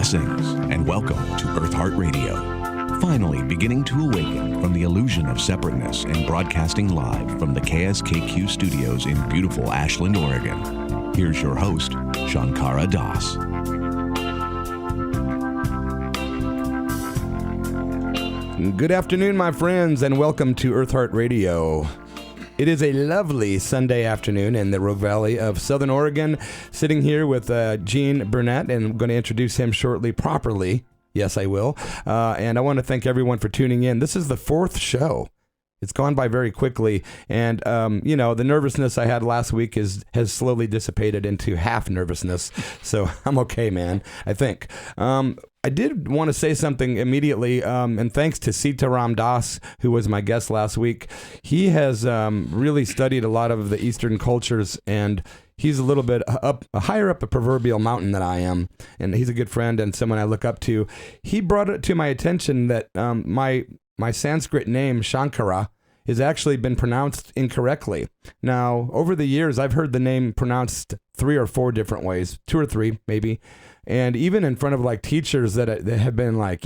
Blessings and welcome to Eartheart Radio. Finally beginning to awaken from the illusion of separateness and broadcasting live from the KSKQ studios in beautiful Ashland, Oregon. Here's your host, Shankara Das. Good afternoon, my friends, and welcome to Eartheart Radio. It is a lovely Sunday afternoon in the Rogue Valley of Southern Oregon, sitting here with Gene Burnett, and I'm going to introduce him shortly properly. Yes, I will. And I want to thank everyone for tuning in. This is the fourth show. It's gone by very quickly, and the nervousness I had last week has slowly dissipated into half nervousness, so I'm okay, man, I think. I did want to say something immediately, and thanks to Sitaram Das, who was my guest last week. He has really studied a lot of the Eastern cultures, and he's a little bit higher up a proverbial mountain than I am, and he's a good friend and someone I look up to. He brought it to my attention that my Sanskrit name, Shankara, has actually been pronounced incorrectly. Now, over the years, I've heard the name pronounced 3 or 4 different ways, 2 or 3 maybe, and even in front of like teachers that have been like,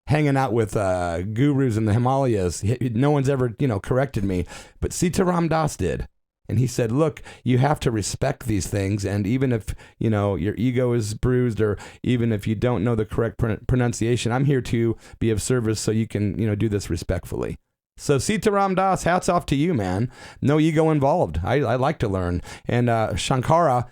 hanging out with gurus in the Himalayas, no one's ever, corrected me, but Sitaram Das did. And he said, look, you have to respect these things. And even if, your ego is bruised, or even if you don't know the correct pronunciation, I'm here to be of service so you can, do this respectfully. So Sitaram Das, hats off to you, man. No ego involved. I like to learn. And Shankara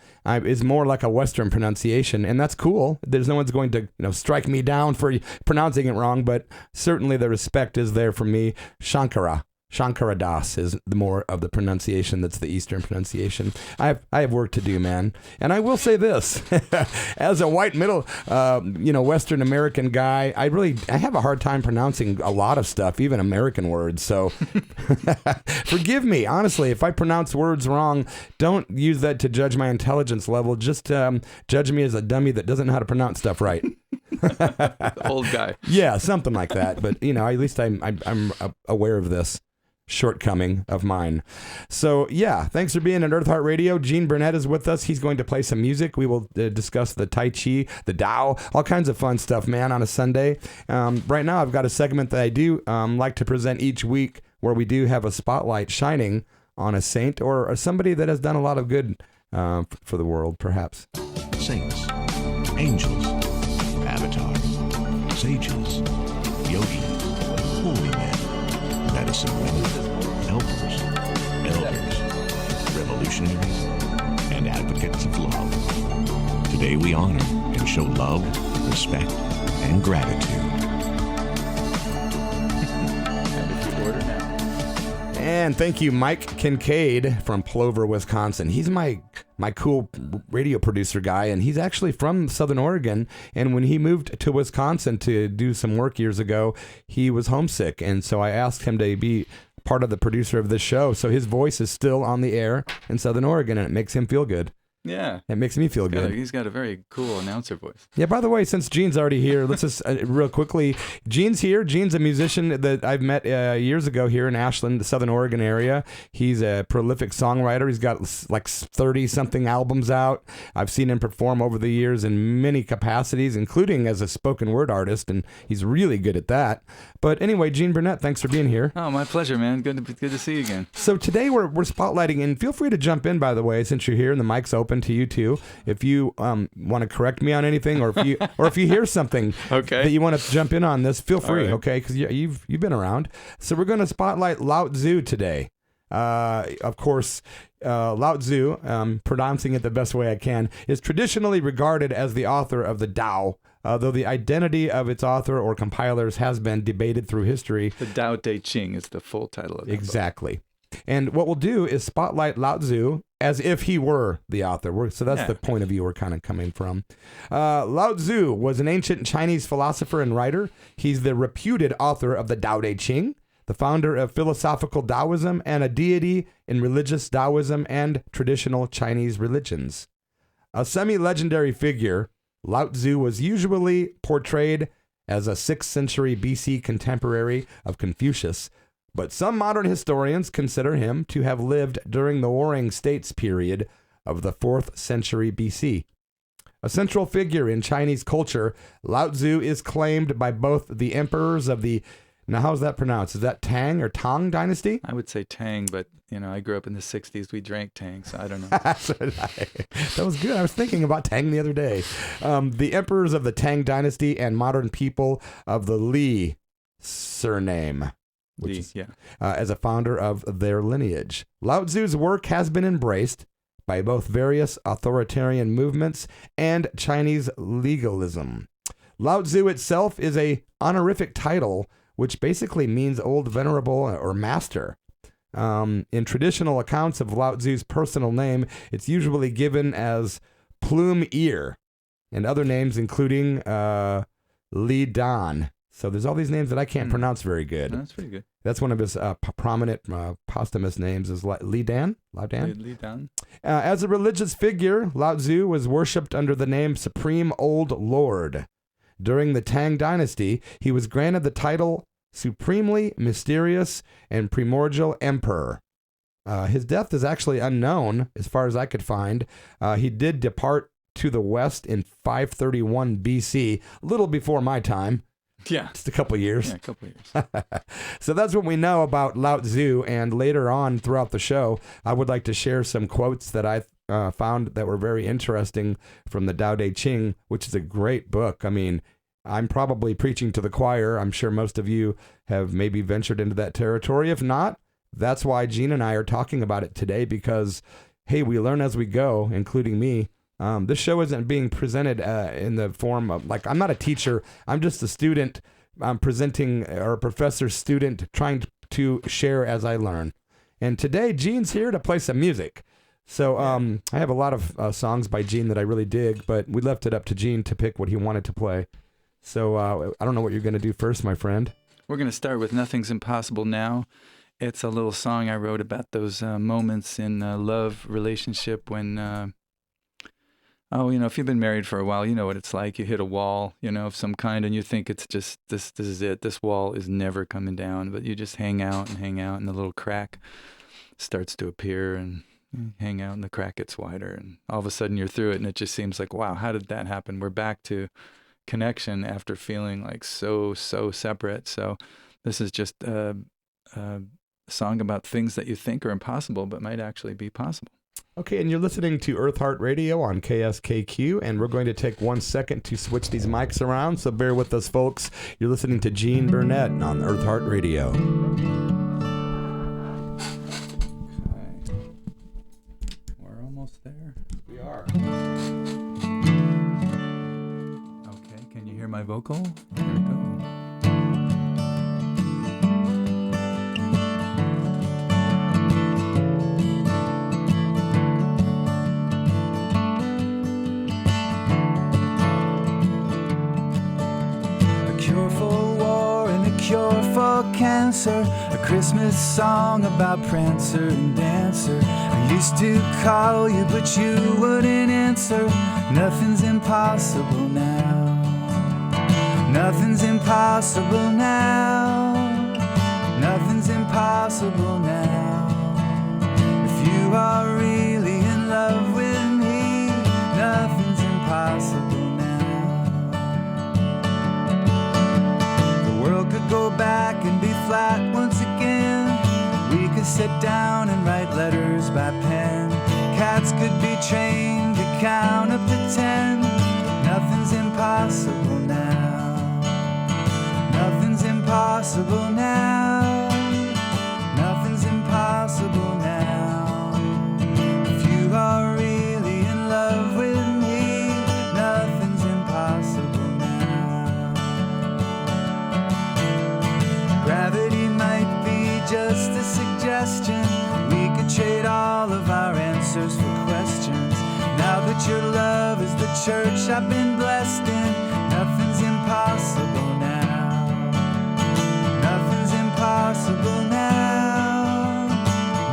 is more like a Western pronunciation, and that's cool. There's no one's going to strike me down for pronouncing it wrong, but certainly the respect is there for me. Shankara Das is the more of the pronunciation that's the Eastern pronunciation. I have work to do, man. And I will say this, as a white middle, Western American guy, I have a hard time pronouncing a lot of stuff, even American words. So forgive me, honestly, if I pronounce words wrong. Don't use that to judge my intelligence level. Just judge me as a dummy that doesn't know how to pronounce stuff right. Old guy. Yeah, something like that. But, at least I'm aware of this shortcoming of mine. So yeah, thanks for being at Eartheart Radio. Gene Burnett is with us. He's going to play some music. We will discuss the Tai Chi, the Tao, all kinds of fun stuff, man, on a Sunday. Right now I've got a segment that I do like to present each week, where we do have a spotlight shining on a saint or somebody that has done a lot of good for the world, perhaps. Saints, angels, avatars, sages, yogis, holy men, medicine women, helpers, elders, revolutionaries, and advocates of love. Today we honor and show love, respect, and gratitude. And if you order now. And thank you, Mike Kincaid from Plover, Wisconsin. He's my cool radio producer guy, and he's actually from Southern Oregon. And when he moved to Wisconsin to do some work years ago, he was homesick. And so I asked him to be part of the producer of this show. So his voice is still on the air in Southern Oregon, and it makes him feel good. Yeah. It makes me feel good. He's got a very cool announcer voice. Yeah, by the way, since Gene's already here, let's just real quickly. Gene's here. Gene's a musician that I've met years ago here in Ashland, the Southern Oregon area. He's a prolific songwriter. He's got like 30-something albums out. I've seen him perform over the years in many capacities, including as a spoken word artist, and he's really good at that. But anyway, Gene Burnett, thanks for being here. Oh, my pleasure, man. Good to see you again. So today we're spotlighting, and feel free to jump in, by the way, since you're here and the mic's open to you too. If you want to correct me on anything, or if you hear something okay, that you want to jump in on this, feel free. Right. Okay, because you've been around. So we're going to spotlight Lao Tzu today. Of course, Lao Tzu, pronouncing it the best way I can, is traditionally regarded as the author of the Tao, though the identity of its author or compilers has been debated through history. The Tao Te Ching is the full title of that Exactly. Book. And what we'll do is spotlight Lao Tzu as if he were the author. So that's the point of view we're kind of coming from. Lao Tzu was an ancient Chinese philosopher and writer. He's the reputed author of the Tao Te Ching, the founder of philosophical Taoism, and a deity in religious Taoism and traditional Chinese religions. A semi-legendary figure, Lao Tzu was usually portrayed as a 6th century BC contemporary of Confucius, but some modern historians consider him to have lived during the Warring States period of the 4th century BC. A central figure in Chinese culture, Lao Tzu is claimed by both the emperors of the, now how's that pronounced? Is that Tang or Tang dynasty? I would say Tang, but I grew up in the 60s. We drank Tang, so I don't know. That was good. I was thinking about Tang the other day. The emperors of the Tang dynasty and modern people of the Li surname, which is, as a founder of their lineage. Lao Tzu's work has been embraced by both various authoritarian movements and Chinese legalism. Lao Tzu itself is a honorific title, which basically means old venerable or master. In traditional accounts of Lao Tzu's personal name, it's usually given as Plume Ear, and other names including Li Dan. So there's all these names that I can't pronounce very good. No, that's pretty good. That's one of his prominent posthumous names is Li Dan. Lao Dan. Li Dan. As a religious figure, Lao Tzu was worshipped under the name Supreme Old Lord. During the Tang Dynasty, he was granted the title Supremely Mysterious and Primordial Emperor. His death is actually unknown, as far as I could find. He did depart to the west in 531 BC, a little before my time. Yeah. Just a couple years. Yeah, a couple years. So that's what we know about Lao Tzu, and later on throughout the show, I would like to share some quotes that I found that were very interesting from the Tao Te Ching, which is a great book. I mean, I'm probably preaching to the choir. I'm sure most of you have maybe ventured into that territory. If not, that's why Gene and I are talking about it today, because, hey, we learn as we go, including me. This show isn't being presented in the form of, like, I'm not a teacher. I'm just a student. I'm presenting, or a professor's student, trying to share as I learn. And today, Gene's here to play some music. So I have a lot of songs by Gene that I really dig, but we left it up to Gene to pick what he wanted to play. So I don't know what you're going to do first, my friend. We're going to start with Nothing's Impossible Now. It's a little song I wrote about those moments in love relationship when... if you've been married for a while, you know what it's like. You hit a wall, of some kind, and you think it's just, this is it. This wall is never coming down, but you just hang out, and the little crack starts to appear, and you hang out, and the crack gets wider, and all of a sudden you're through it, and it just seems like, wow, how did that happen? We're back to connection after feeling like so separate. So this is just a song about things that you think are impossible, but might actually be possible. Okay, and you're listening to Eartheart Radio on KSKQ, and we're going to take 1 second to switch these mics around, so bear with us, folks. You're listening to Gene Burnett on Eartheart Radio. Okay. We're almost there. We are. Okay, can you hear my vocal? Here we go. Cancer, a Christmas song about Prancer and Dancer. I used to call you, but you wouldn't answer. Nothing's impossible now. Nothing's impossible now. Nothing's impossible now. If you are really in love with me, nothing's impossible. Could go back and be flat once again. We could sit down and write letters by pen. Cats could be trained to count up to 10. Nothing's impossible now. Nothing's impossible now. Nothing's impossible now. If you are really in love with me, nothing's impossible. Gravity might be just a suggestion. We could trade all of our answers for questions. Now that your love is the church I've been blessed in, nothing's impossible now. Nothing's impossible now.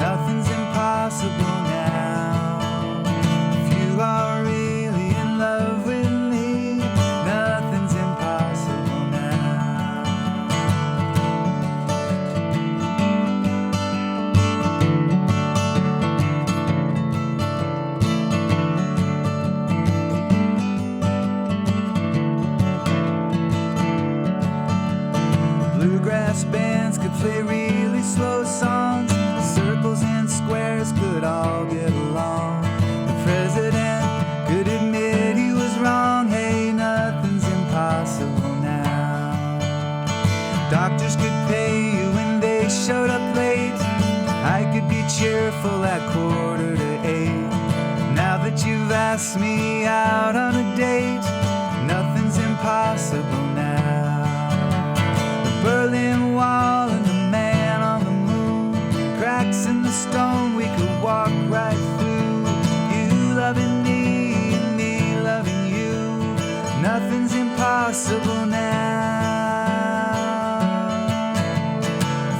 Nothing's impossible now. If you are really in love with me, nothing's impossible now. careful at 7:45. Now that you've asked me out on a date, nothing's impossible now. The Berlin Wall and the man on the moon, cracks in the stone we could walk right through. You loving me and me loving you, nothing's impossible now.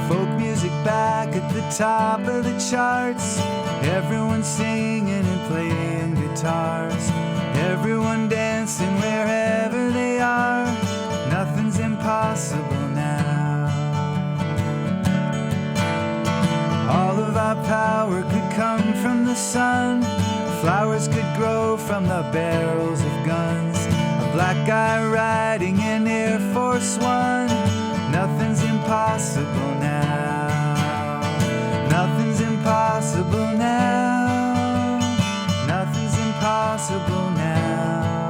Folk music back at the top of the charts, everyone singing and playing guitars, everyone dancing wherever they are, nothing's impossible now. All of our power could come from the sun, flowers could grow from the barrels of guns, a black guy riding in Air Force One, nothing's impossible now. Nothing's impossible now. Nothing's impossible now.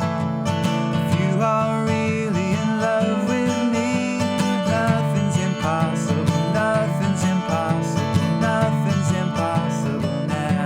If you are really in love with me, nothing's impossible. Nothing's impossible. Nothing's impossible now.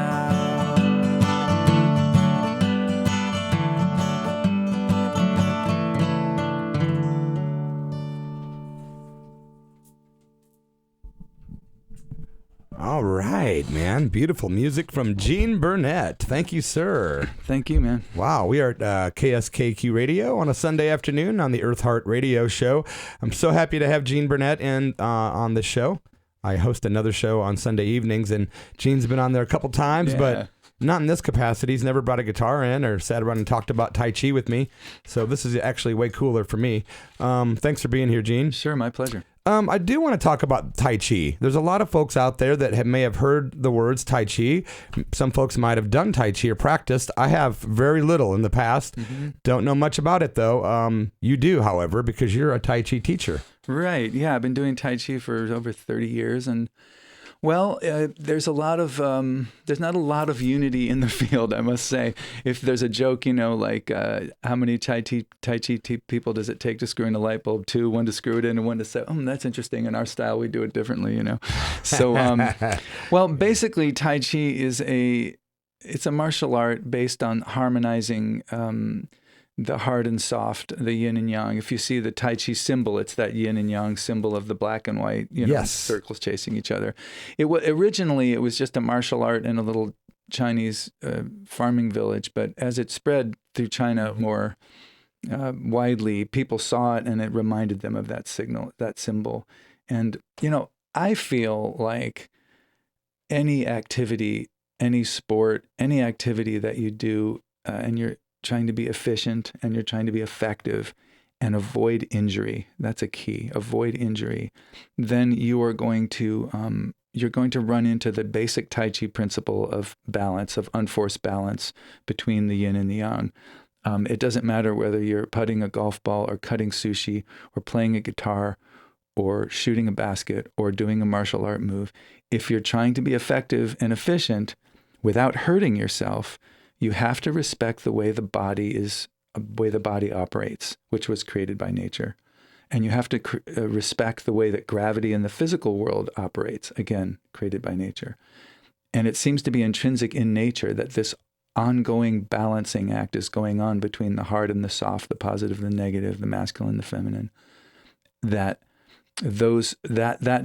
All right, man. Beautiful music from Gene Burnett. Thank you, sir. Thank you, man. Wow, we are at KSKQ Radio on a Sunday afternoon on the Eartheart Radio show. I'm so happy to have Gene Burnett on the show. I host another show on Sunday evenings, and Gene's been on there a couple times, but not in this capacity. He's never brought a guitar in or sat around and talked about Tai Chi with me. So this is actually way cooler for me. Thanks for being here, Gene. Sure, my pleasure. I do want to talk about Tai Chi. There's a lot of folks out there that may have heard the words Tai Chi. Some folks might have done Tai Chi or practiced. I have very little in the past. Mm-hmm. Don't know much about it, though. You do, however, because you're a Tai Chi teacher. Right. Yeah, I've been doing Tai Chi for over 30 years. And, well, there's not a lot of unity in the field, I must say. If there's a joke, like how many Tai Chi people does it take to screw in a light bulb? 2, one to screw it in and one to say, that's interesting. In our style, we do it differently, So, well, basically, Tai Chi is it's a martial art based on harmonizing the hard and soft, the yin and yang. If you see the Tai Chi symbol, it's that yin and yang symbol of the black and white, yes, circles chasing each other. Originally, it was just a martial art in a little Chinese farming village, but as it spread through China more widely, people saw it and it reminded them of that symbol. And, I feel like any activity, any sport, any activity that you do and you're trying to be efficient and you're trying to be effective and avoid injury. That's a key. Avoid injury. Then you are going to run into the basic Tai Chi principle of balance, of unforced balance between the yin and the yang. It doesn't matter whether you're putting a golf ball or cutting sushi or playing a guitar or shooting a basket or doing a martial art move. If you're trying to be effective and efficient without hurting yourself, you have to respect the way the body operates, which was created by nature. And you have to respect the way that gravity in the physical world operates, again, created by nature. And it seems to be intrinsic in nature that this ongoing balancing act is going on between the hard and the soft, the positive and the negative, the masculine and the feminine. That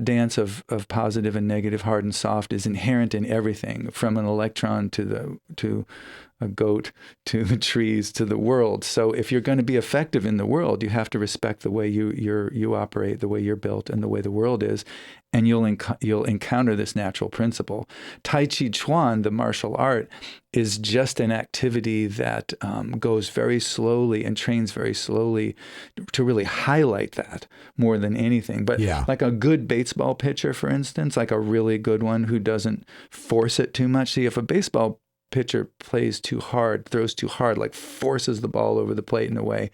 dance of positive and negative, hard and soft, is inherent in everything, from an electron to a goat to the trees to the world. So if you're going to be effective in the world, you have to respect the way you operate, the way you're built, and the way the world is, and you'll encounter this natural principle. Tai Chi Chuan, the martial art, is just an activity that goes very slowly and trains very slowly to really highlight that more than anything. But like a good baseball pitcher, for instance, like a really good one who doesn't force it too much. See, if a baseball pitcher plays too hard, throws too hard, like forces the ball over the plate in a way,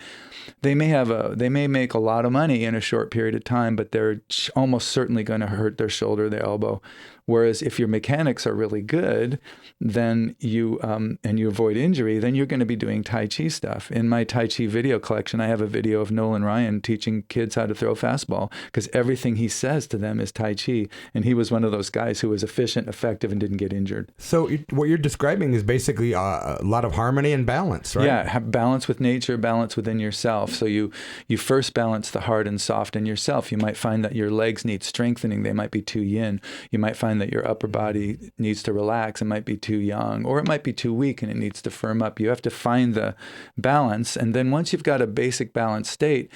they may make a lot of money in a short period of time, but they're almost certainly going to hurt their shoulder, their elbow, Whereas if your mechanics are really good, then you and you avoid injury, then you're going to be doing Tai Chi stuff. In my Tai Chi video collection, I have a video of Nolan Ryan teaching kids how to throw a fastball, because everything he says to them is Tai Chi. And he was one of those guys who was efficient, effective, and didn't get injured. So what you're describing is basically a lot of harmony and balance, right? Yeah, have balance with nature, balance within yourself. So you first balance the hard and soft in yourself. You might find that your legs need strengthening. They might be too yin. You might find that your upper body needs to relax. It might be too young, or it might be too weak and it needs to firm up. You have to find the balance. And then once you've got a basic balanced state,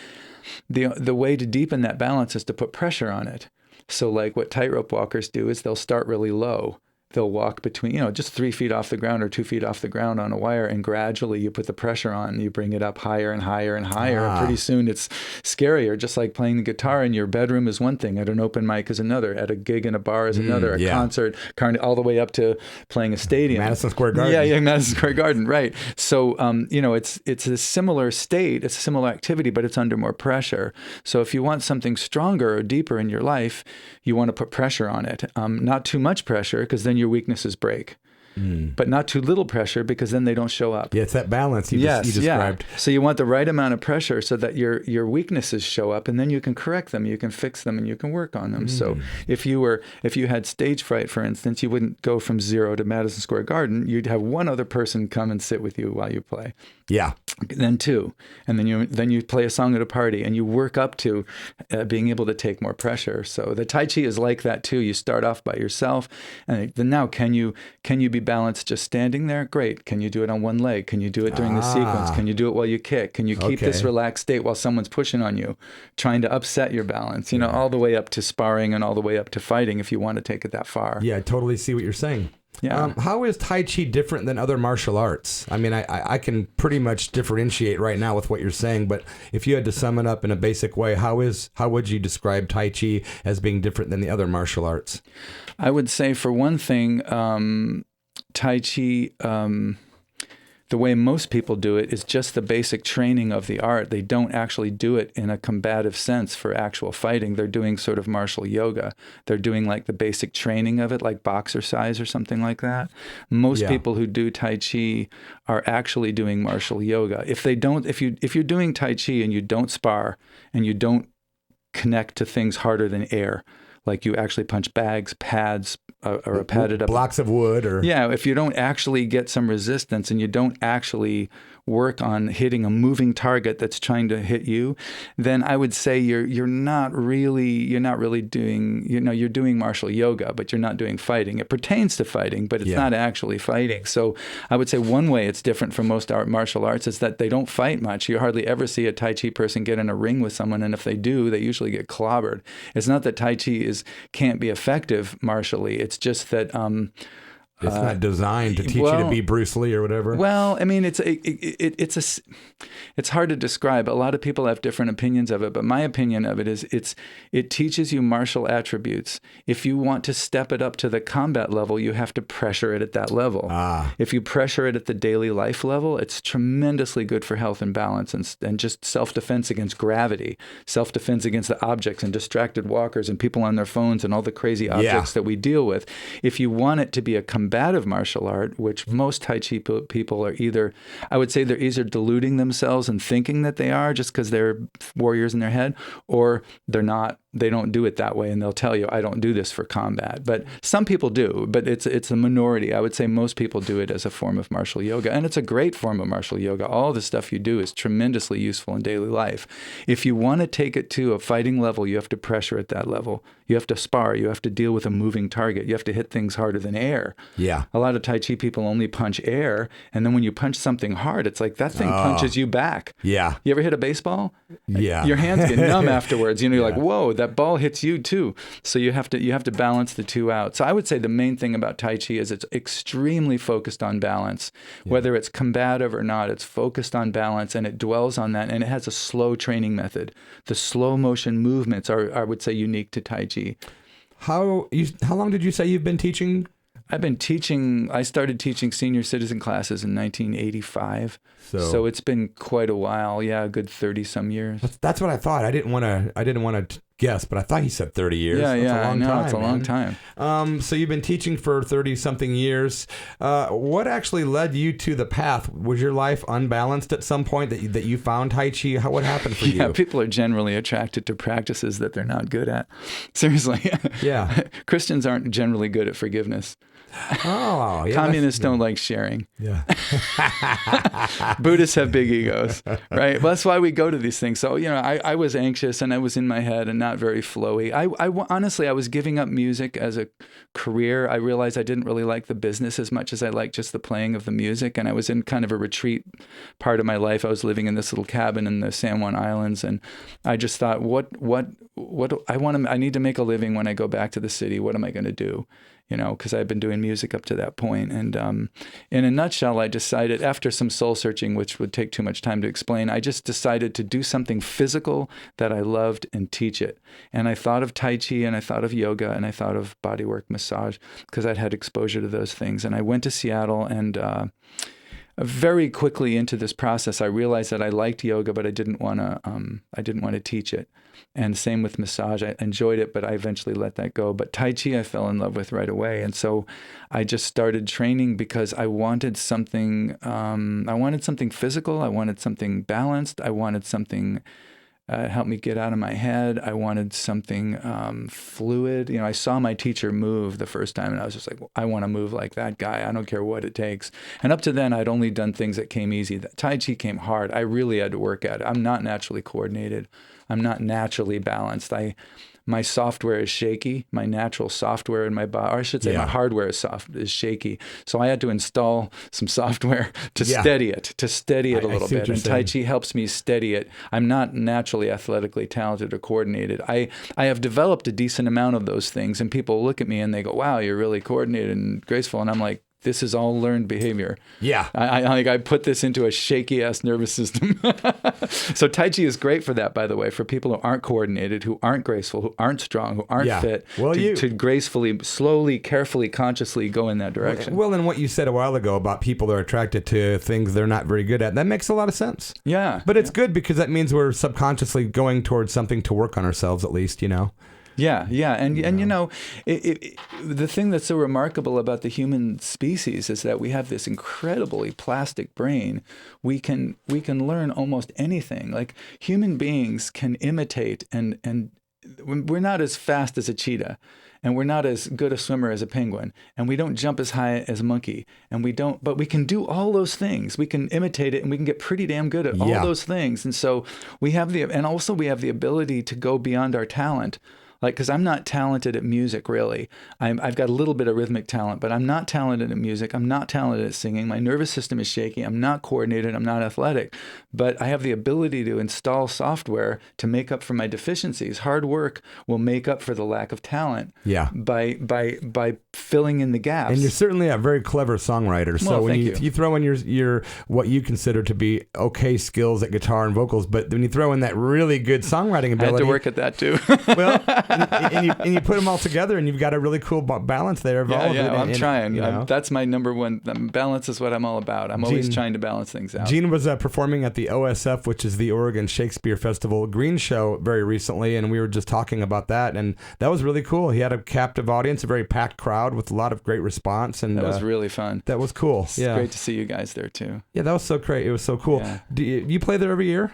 the way to deepen that balance is to put pressure on it. So like what tightrope walkers do is they'll start really low. They'll walk between, just 3 feet off the ground or 2 feet off the ground on a wire, and gradually you put the pressure on, you bring it up higher and higher and higher. And pretty soon it's scarier. Just like playing the guitar in your bedroom is one thing, at an open mic is another, at a gig in a bar is another, a concert, all the way up to playing a stadium. Madison Square Garden. Yeah, Madison Square Garden, right. So, it's a similar state, it's a similar activity, but it's under more pressure. So if you want something stronger or deeper in your life, you want to put pressure on it. Not too much pressure, because then your weaknesses break. But not too little pressure, because then they don't show up. Yeah, it's that balance you described. Yeah. So you want the right amount of pressure so that your weaknesses show up, and then you can correct them, you can fix them, and you can work on them. So if you had stage fright, for instance, you wouldn't go from 0 to Madison Square Garden. You'd have one other person come and sit with you while you play. Yeah. Then 2, and then you play a song at a party, and you work up to being able to take more pressure. So the Tai Chi is like that too. You start off by yourself, and then now can you be balanced just standing there? Great. Can you do it on one leg? Can you do it during the sequence? Can you do it while you kick? Can you keep this relaxed state while someone's pushing on you, trying to upset your balance? All the way up to sparring and all the way up to fighting, if you want to take it that far. Yeah, I totally see what you're saying. Yeah. How is Tai Chi different than other martial arts? I mean, I can pretty much differentiate right now with what you're saying, but if you had to sum it up in a basic way, how would you describe Tai Chi as being different than the other martial arts? I would say, for one thing, Tai Chi, the way most people do it is just the basic training of the art. They don't actually do it in a combative sense for actual fighting. They're doing sort of martial yoga. They're doing like the basic training of it, like boxercise or something like that. Most people who do Tai Chi are actually doing martial yoga. If you're doing Tai Chi and you don't spar and you don't connect to things harder than air, like you actually punch bags, pads, or a padded up blocks of wood, or if you don't actually get some resistance and you don't actually work on hitting a moving target that's trying to hit you, then I would say you're not really doing, you're doing martial yoga, but you're not doing fighting. It pertains to fighting, but it's not actually fighting. So I would say one way it's different from most martial arts is that they don't fight much. You hardly ever see a Tai Chi person get in a ring with someone, and if they do, they usually get clobbered. It's not that Tai Chi can't be effective martially. It's just that it's not designed to teach you to be Bruce Lee or whatever. Well, I mean, it's hard to describe. A lot of people have different opinions of it, but my opinion of it is it teaches you martial attributes. If you want to step it up to the combat level, you have to pressure it at that level. If you pressure it at the daily life level, it's tremendously good for health and balance and just self-defense against gravity, self-defense against the objects and distracted walkers and people on their phones and all the crazy objects that we deal with. If you want it to be a combative martial art, which most Tai Chi people are either deluding themselves and thinking that they are just because they're warriors in their head, or they're not. They don't do it that way, and they'll tell you, I don't do this for combat. But some people do, but it's a minority. I would say most people do it as a form of martial yoga, and it's a great form of martial yoga. All the stuff you do is tremendously useful in daily life. If you want to take it to a fighting level, you have to pressure at that level. You have to spar. You have to deal with a moving target. You have to hit things harder than air. Yeah. A lot of Tai Chi people only punch air, and then when you punch something hard, it's like that thing punches you back. Yeah. You ever hit a baseball? Yeah. Your hands get numb afterwards. You're like, whoa, that ball hits you too. So you have to balance the two out. So I would say the main thing about Tai Chi is it's extremely focused on balance. Whether it's combative or not, it's focused on balance, and it dwells on that, and it has a slow training method. The slow motion movements are, I would say, unique to Tai Chi. How long did you say you've been teaching? I've been teaching. I started teaching senior citizen classes in 1985. So it's been quite a while. Yeah, a good 30 some years. That's what I thought. I didn't want to guess, but I thought he said 30 years. Yeah, That's a long time. It's a long time. So you've been teaching for 30-something years. What actually led you to the path? Was your life unbalanced at some point that you found Tai Chi? What happened for you? Yeah, people are generally attracted to practices that they're not good at. Seriously. Yeah. Christians aren't generally good at forgiveness. Oh, yeah. Communists don't like sharing. Yeah. Buddhists have big egos, right? Well, that's why we go to these things. So, I was anxious and I was in my head and not very flowy. Honestly, I was giving up music as a career. I realized I didn't really like the business as much as I liked just the playing of the music. And I was in kind of a retreat part of my life. I was living in this little cabin in the San Juan Islands. And I just thought, I need to make a living when I go back to the city. What am I going to do? Because I've been doing music up to that point. And in a nutshell, I decided, after some soul searching, which would take too much time to explain, I just decided to do something physical that I loved and teach it. And I thought of Tai Chi, and I thought of yoga, and I thought of bodywork massage, because I'd had exposure to those things. And I went to Seattle, and very quickly into this process, I realized that I liked yoga, but I didn't want to teach it. And same with massage. I enjoyed it, but I eventually let that go. But Tai Chi I fell in love with right away. And so I just started training because I wanted something physical. I wanted something balanced. I wanted something help me get out of my head. I wanted something fluid. I saw my teacher move the first time, and I was just like, I want to move like that guy. I don't care what it takes. And up to then, I'd only done things that came easy. Tai Chi came hard. I really had to work at it. I'm not naturally coordinated. I'm not naturally balanced. My software is shaky. My natural software in my body, or I should say my hardware is shaky. So I had to install some software to steady it a little bit. And Tai Chi helps me steady it. I'm not naturally athletically talented or coordinated. I have developed a decent amount of those things, and people look at me and they go, wow, you're really coordinated and graceful. And I'm like, this is all learned behavior. Yeah. I put this into a shaky ass nervous system. So Tai Chi is great for that, by the way, for people who aren't coordinated, who aren't graceful, who aren't strong, who aren't fit, to gracefully, slowly, carefully, consciously go in that direction. Well, and what you said a while ago about people that are attracted to things they're not very good at, that makes a lot of sense. Yeah. But it's good because that means we're subconsciously going towards something to work on ourselves, at least, Yeah, and the thing that's so remarkable about the human species is that we have this incredibly plastic brain. We can learn almost anything. Like human beings can imitate, and we're not as fast as a cheetah, and we're not as good a swimmer as a penguin, and we don't jump as high as a monkey, but we can do all those things. We can imitate it, and we can get pretty damn good at all those things. And so we have the ability to go beyond our talent. Like, because I'm not talented at music, really. I've got a little bit of rhythmic talent, but I'm not talented at music. I'm not talented at singing. My nervous system is shaky. I'm not coordinated. I'm not athletic. But I have the ability to install software to make up for my deficiencies. Hard work will make up for the lack of talent. Yeah. By filling in the gaps. And you're certainly a very clever songwriter. So when you throw in your what you consider to be okay skills at guitar and vocals, but when you throw in that really good songwriting ability, I had to work at that too. Well. And you put them all together, and you've got a really cool balance there of all of it. I'm trying. That's my number one. Balance is what I'm all about. I'm always trying to balance things out. Gene was performing at the OSF, which is the Oregon Shakespeare Festival Green Show, very recently, and we were just talking about that, and that was really cool. He had a captive audience, a very packed crowd with a lot of great response, and that was really fun. That was cool. It's great to see you guys there too. Yeah, that was so great. It was so cool. Yeah. Do you play there every year?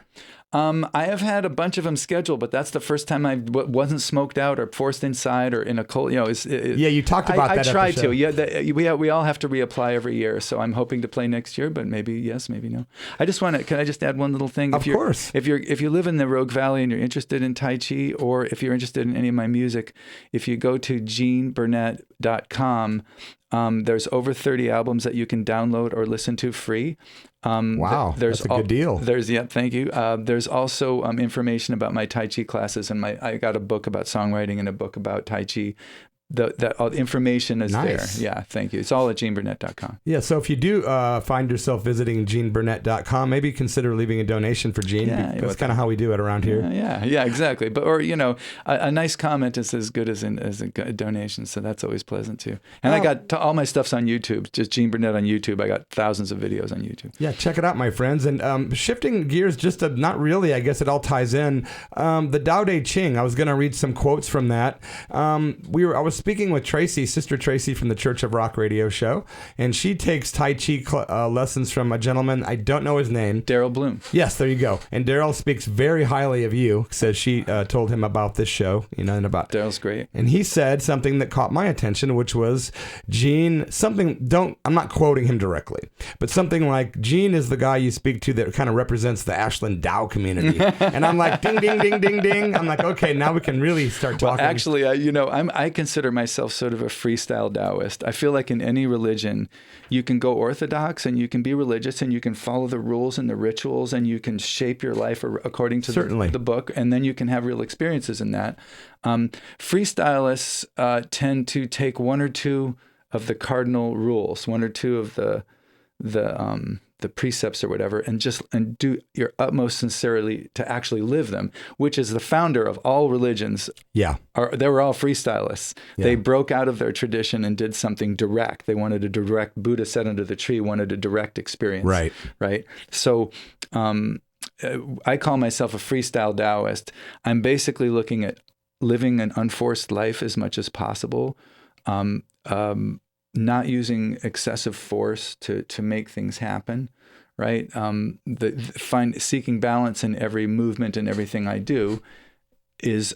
I have had a bunch of them scheduled, but that's the first time I wasn't smoked out or forced inside or in a cold. You talked about that. I try to. Yeah, we all have to reapply every year, so I'm hoping to play next year, but maybe yes, maybe no. Can I just add one little thing? Of course. If you live in the Rogue Valley and you're interested in Tai Chi, or if you're interested in any of my music, if you go to geneburnett.com. There's over 30 albums that you can download or listen to free. Wow, that's a good deal. Thank you. There's also information about my Tai Chi classes, and I got a book about songwriting and a book about Tai Chi. all the information is Nice. there. Yeah, thank you. It's all at GeneBurnett.com. Yeah, so if you do find yourself visiting GeneBurnett.com, maybe consider leaving a donation for Gene. Yeah, That's kind of how we do it around here. Yeah, exactly. But or a nice comment is as good as a donation, so that's always pleasant too. And I got all my stuff's on YouTube. Just Gene Burnett on YouTube. I got thousands of videos on YouTube. Yeah, check it out, my friends. And shifting gears, not really, I guess it all ties in. The Tao Te Ching. I was going to read some quotes from that. I was speaking with Tracy, Sister Tracy from the Church of Rock radio show, and she takes Tai Chi lessons from a gentleman. I don't know his name. Daryl Bloom. Yes, there you go. And Daryl speaks very highly of you. Says she told him about this show, and about Daryl's great. And he said something that caught my attention, which was Gene. I'm not quoting him directly, but something like Gene is the guy you speak to that kind of represents the Ashland Tao community. And I'm like, ding, ding, ding, ding, ding. I'm like, okay, now we can really start talking. Well, actually, I consider myself sort of a freestyle Taoist. I feel like in any religion, you can go orthodox and you can be religious and you can follow the rules and the rituals and you can shape your life according to the book, and then you can have real experiences in that. Freestylists tend to take one or two of the cardinal rules, one or two of the precepts or whatever, and do your utmost sincerely to actually live them, which is the founder of all religions. Yeah. They were all freestylists. Yeah. They broke out of their tradition and did something direct. They wanted a direct, Buddha sat under the tree, wanted a direct experience. Right. So I call myself a freestyle Taoist. I'm basically looking at living an unforced life as much as possible. Not using excessive force to make things happen, right? Seeking balance in every movement and everything I do is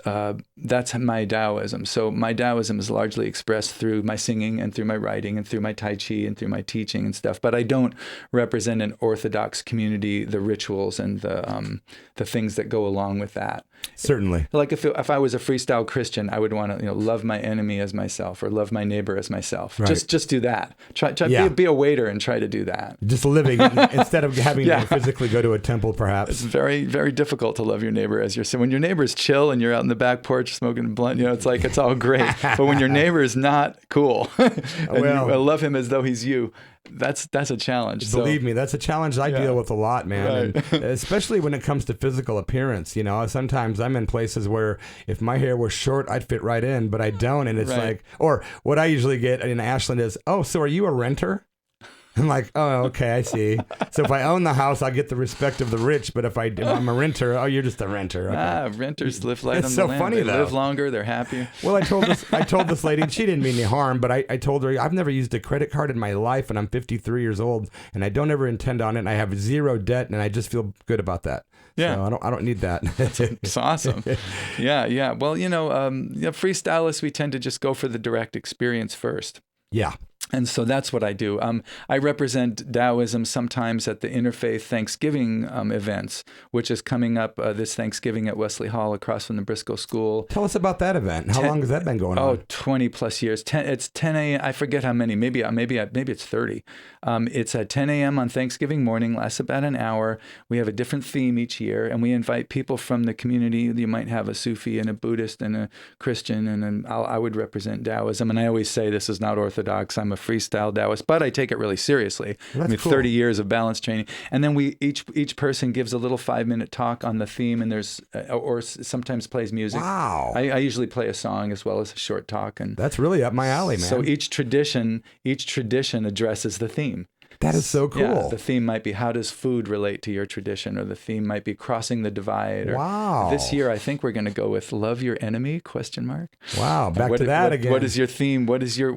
that's my Taoism. So my Taoism is largely expressed through my singing and through my writing and through my Tai Chi and through my teaching and stuff. But I don't represent an Orthodox community, the rituals and the things that go along with that. Certainly. Like if I was a freestyle Christian, I would want to love my enemy as myself or love my neighbor as myself. Right. Just do that. Try be a waiter and try to do that. Just living instead of having to physically go to a temple, perhaps. It's very, very difficult to love your neighbor as yourself. When your neighbor's chill and you're out in the back porch smoking a blunt, it's like it's all great. But when your neighbor is not cool and you love him as though he's you, that's a challenge. Believe me, that's a challenge I deal with a lot, man. Right. And especially when it comes to physical appearance. Sometimes I'm in places where if my hair was short, I'd fit right in, but I don't. And it's like, or what I usually get in Ashland is, oh, so are you a renter? I'm like, oh, okay, I see. So if I own the house, I'll get the respect of the rich. But if I'm a renter, oh, you're just a renter. Okay. Renters live light on so the land. Funny, they though. live longer. They're happier. Well, I told this lady, and she didn't mean any harm, but I told her I've never used a credit card in my life, and I'm 53 years old, and I don't ever intend on it. And I have zero debt, and I just feel good about that. Yeah, so I don't need that. It's awesome. Yeah. Well, freestylists, we tend to just go for the direct experience first. Yeah. And so that's what I do. I represent Taoism sometimes at the Interfaith Thanksgiving events, which is coming up this Thanksgiving at Wesley Hall across from the Briscoe School. Tell us about that event. How long has that been going on? 20 plus years. It's 10 a.m. I forget how many. Maybe it's 30. It's at 10 a.m. on Thanksgiving morning, lasts about an hour. We have a different theme each year, and we invite people from the community. You might have a Sufi and a Buddhist and a Christian, and I would represent Taoism. And I always say this is not orthodox. I'm a freestyle Taoist, but I take it really seriously. That's cool. 30 years of balance training, and then each person gives a little 5-minute talk on the theme, and there's or sometimes plays music. Wow! I usually play a song as well as a short talk, and that's really up my alley, man. So each tradition addresses the theme. That is so cool. Yeah, the theme might be, how does food relate to your tradition? Or the theme might be crossing the divide. Or wow. This year, I think we're going to go with love your enemy, ? Wow. Back to that again. What is your theme? What does your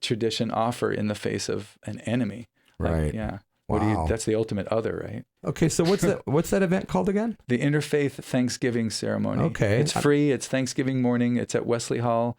tradition offer in the face of an enemy? Right. Yeah. Wow. That's the ultimate other, right? Okay, so what's that event called again? The Interfaith Thanksgiving Ceremony. Okay. It's free. It's Thanksgiving morning. It's at Wesley Hall.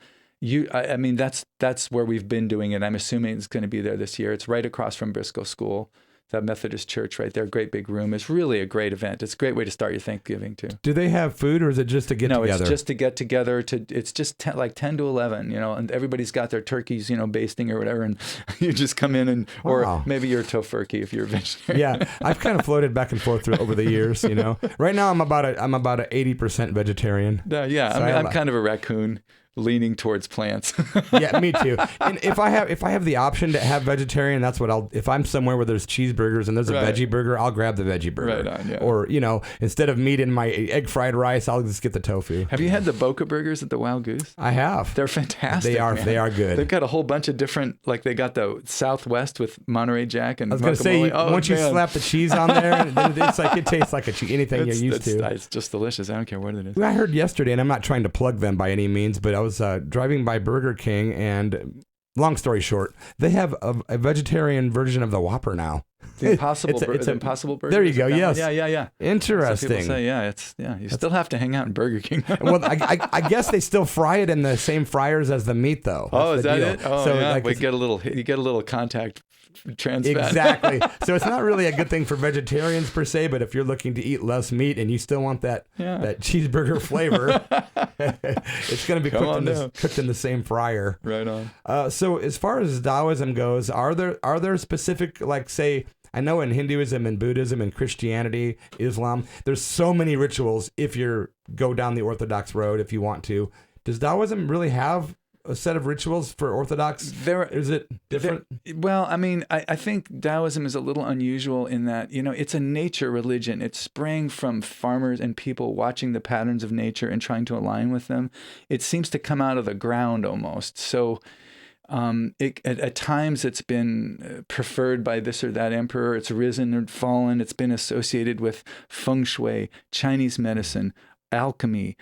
I mean, that's where we've been doing it. I'm assuming it's going to be there this year. It's right across from Briscoe School, that Methodist church right there. Great big room. It's really a great event. It's a great way to start your Thanksgiving too. Do they have food, or is it just to get together? No, it's just to get together. It's just like 10 to 11, and everybody's got their turkeys, basting or whatever, and you just come in and, or maybe you're a tofurkey if you're a vegetarian. Yeah, I've kind of floated back and forth over the years. Right now I'm about a 80% vegetarian. Yeah, so I'm kind of a raccoon. leaning towards plants. Yeah, me too. And if I have the option to have vegetarian, that's what I'll. If I'm somewhere where there's cheeseburgers and there's a Right. veggie burger, I'll grab the veggie burger. Right on, yeah. Or instead of meat in my egg fried rice, I'll just get the tofu. Have you had the Boca burgers at the Wild Goose? I have. They're fantastic. They are. man. They are good. They've got a whole bunch of different. Like they got the Southwest with Monterey Jack and I was going to say, guacamole. once you man. slap the cheese on there, then it's like it tastes like anything you're used to. It's just delicious. I don't care what it is. I heard yesterday, and I'm not trying to plug them by any means, but I was driving by Burger King, and long story short, they have a vegetarian version of the Whopper now. The Impossible, It's a- Impossible Burger. There you is go. that one? Yes. Yeah. Interesting. Some people say, you still have to hang out in Burger King. Well, I guess they still fry it in the same fryers as the meat, though. Oh, That's is the that deal. it? Oh, So, yeah. like, You it's- get a little contact trans fat. Exactly. So it's not really a good thing for vegetarians per se, but if you're looking to eat less meat and you still want that cheeseburger flavor, it's going to be cooked in the same fryer. Right on. So as far as Taoism goes, are there specific, like, say, I know in Hinduism and Buddhism and Christianity, Islam, there's so many rituals if you go down the Orthodox road if you want to. Does Taoism really have a set of rituals for Orthodox? Is it different? Well, I mean, I think Taoism is a little unusual in that, it's a nature religion. It sprang from farmers and people watching the patterns of nature and trying to align with them. It seems to come out of the ground almost. So at times it's been preferred by this or that emperor. It's risen or fallen. It's been associated with feng shui, Chinese medicine, alchemy,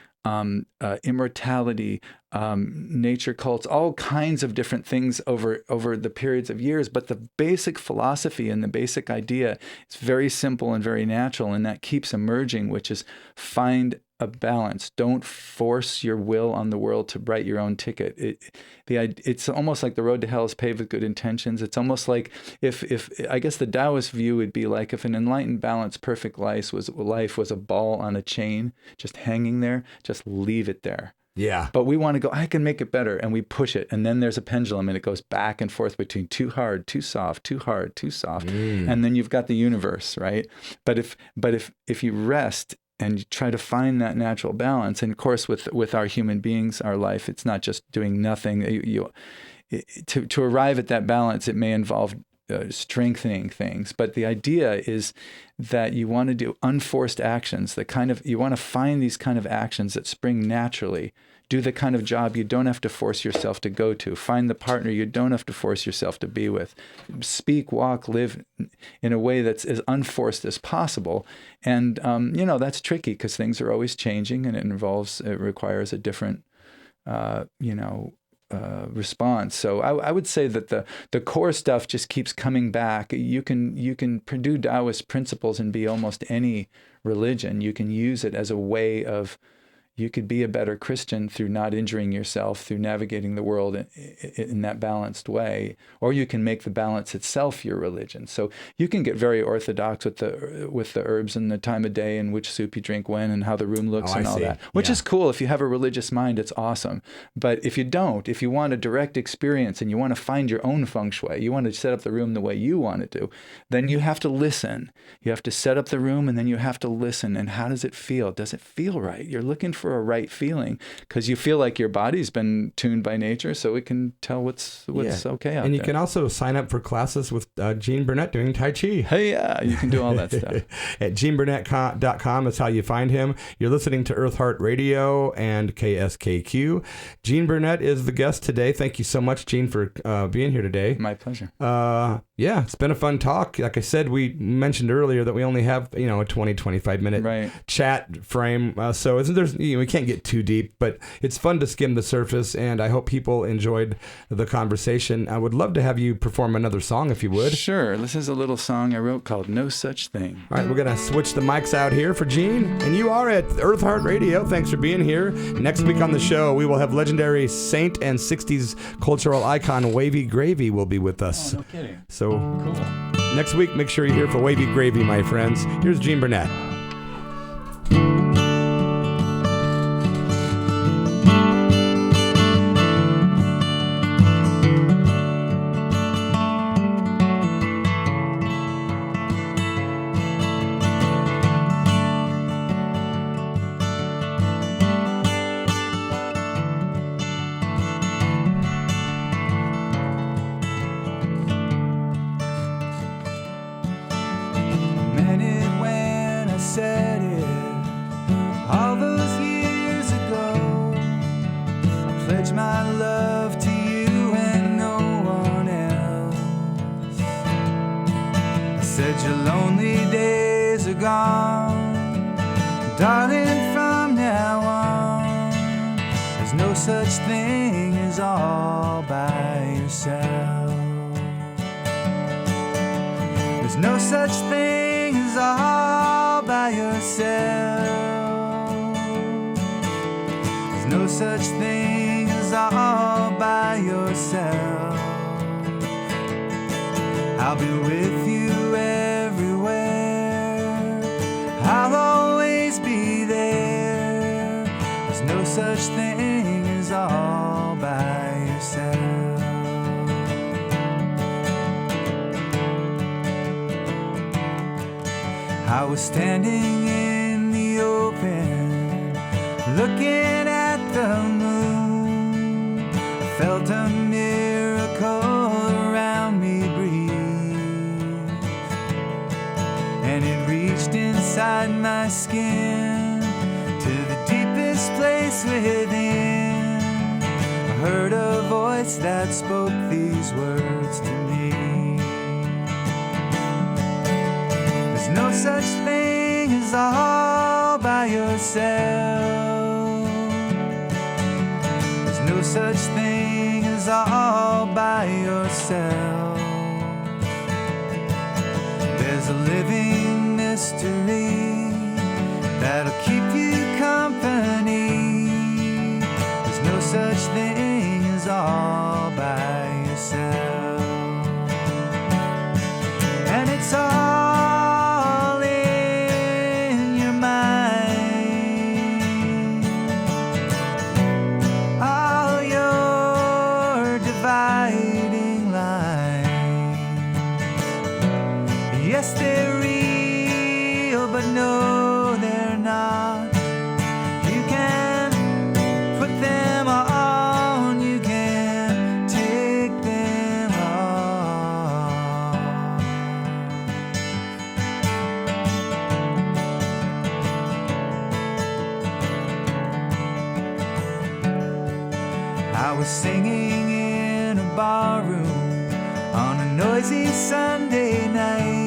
immortality, nature cults, all kinds of different things over the periods of years. But the basic philosophy and the basic idea is very simple and very natural, and that keeps emerging, which is find a balance. Don't force your will on the world to write your own ticket. It's almost like the road to hell is paved with good intentions. It's almost like if I guess the Taoist view would be like if an enlightened, balanced, perfect life was a ball on a chain, just hanging there, just leave it there. Yeah. But we want to go, I can make it better. And we push it. And then there's a pendulum and it goes back and forth between too hard, too soft, too hard, too soft. And then you've got the universe, right? But if you rest and you try to find that natural balance, and of course with our human beings, our life, it's not just doing nothing. To arrive at that balance, it may involve strengthening things, but the idea is that you want to do unforced actions. You want to find these kind of actions that spring naturally. Do the kind of job you don't have to force yourself to go to. Find the partner you don't have to force yourself to be with. Speak, walk, live in a way that's as unforced as possible. And that's tricky because things are always changing, and it requires a different response. So I would say that the core stuff just keeps coming back. You can do Taoist principles and be almost any religion. You can use it as a way of, you could be a better Christian through not injuring yourself, through navigating the world in that balanced way, or you can make the balance itself your religion. So you can get very orthodox with the herbs and the time of day and which soup you drink when and how the room looks and all that, which is cool. If you have a religious mind, it's awesome. But if you don't, if you want a direct experience and you want to find your own feng shui, you want to set up the room the way you want it to, then you have to listen. You have to set up the room, and then you have to listen. And how does it feel? Does it feel right? You're looking for a right feeling because you feel like your body's been tuned by nature, so it can tell what's okay out And you there. can also sign up for classes with Gene Burnett doing Tai Chi. Hey, yeah, you can do all that stuff. At geneburnett.com is how you find him. You're listening to Eartheart Radio and KSKQ. Gene Burnett is the guest today. Thank you so much, Gene, for being here today. My pleasure. Yeah, it's been a fun talk. Like I said, we mentioned earlier that we only have, a 20-25 minute chat frame. So we can't get too deep, but it's fun to skim the surface, and I hope people enjoyed the conversation. I would love to have you perform another song if you would. Sure. This is a little song I wrote called No Such Thing. All right, we're going to switch the mics out here for Gene, and you are at Eartheart Radio. Thanks for being here. Next week on the show, we will have legendary saint and 60s cultural icon Wavy Gravy will be with us. Oh, no kidding. So Cool. next week, make sure you're here for Wavy Gravy, my friends. Here's Gene Burnett. but your lonely days are gone. Darling, from now on, there's no such thing as all by yourself. There's no such thing as all by yourself. There's no such thing as all by yourself. I'll be with you everywhere. I'll always be there. There's no such thing as all by yourself. I was standing in the open, looking at the moon. I felt a miracle around me breathe, and it reached inside my skin to the deepest place within. I heard a voice that spoke these words to me. There's no such thing as all by yourself. There's no such thing as all by yourself. There's a living mystery that'll keep you company. There's no such thing as all by yourself. And it's all in your mind, all your dividing lines. Yes, they're real, but no, they're not. You can put them on, you can take them off. I was singing in a barroom on a noisy Sunday night.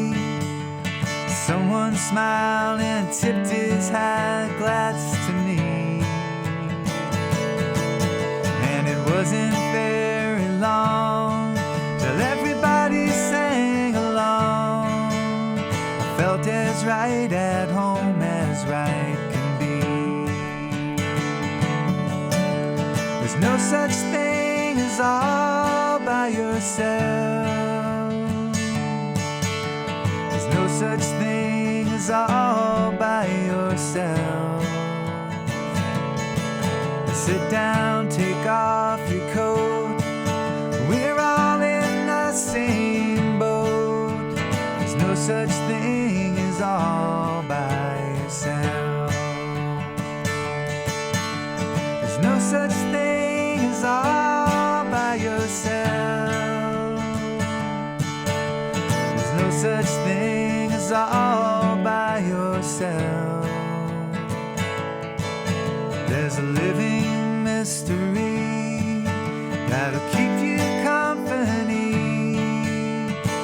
Someone smiled and tipped his hat glass to me, and it wasn't very long till everybody sang along. I felt as right at home as right can be. There's no such thing as all by yourself. There's no such thing as all by yourself. Sit down, take off your coat. We're all in the same boat. There's no such thing as all by yourself. There's no such thing as all by yourself. There's no such thing as all by yourself. There's a living mystery that'll keep you company.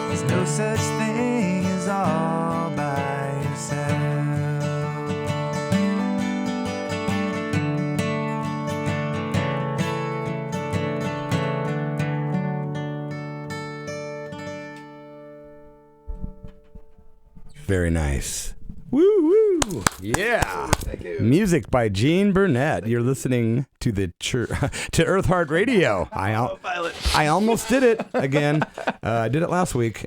There's no such thing as all by yourself. Very nice. Woo woo. Yeah. Thank you. Music by Gene Burnett. You're listening to the to Eartheart Radio. I almost did it again. I did it last week.